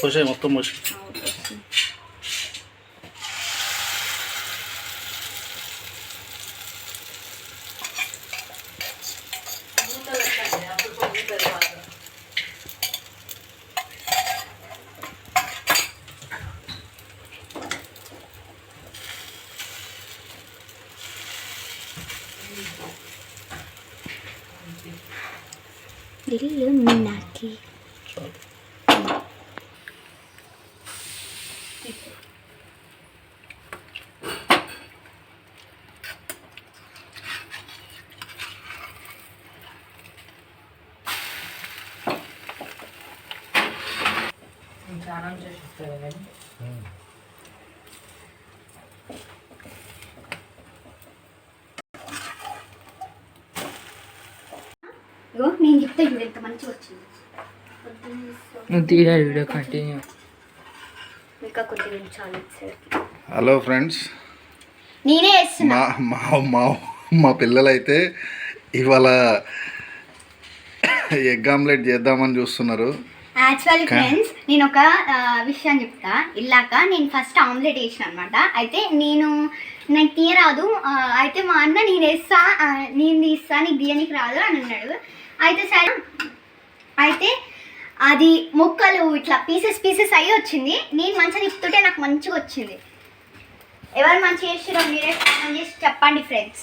పోసే మొత్తం పోసి Illuminati. నేను చెప్తే చూడు ఎంత మంచిగా వచ్చింది. నువ్వు తీరా వీడియో కంటిన్యూ. ఇంకా కొద్ది నిమిషాలు. హలో ఫ్రెండ్స్, నేనే వేస్తున్నా. మా పిల్లలైతే ఇవాళ ఎగ్ ఆమ్లెట్ చేద్దామని చూస్తున్నారు. యాక్చువల్లీ ఫ్రెండ్స్, నేను ఒక విషయం చెప్తా. ఇల్లాక నేను ఫస్ట్ ఆమ్లెట్ వేసిన అనమాట. అయితే నాకు తీయరాదు. అయితే మా అన్న నేను వేస్తా, నేను తీస్తా, నీకు తీయనికి రాదు అని అన్నాడు. అయితే సరే, అయితే అది ముక్కలు ఇట్లా పీసెస్ అయ్యి వచ్చింది. నేను మంచిగా తిప్పుతుంటే నాకు మంచిగా వచ్చింది. ఎవరు మంచిగా చేసిరో మీరే కామెంట్ చేసి చెప్పండి ఫ్రెండ్స్.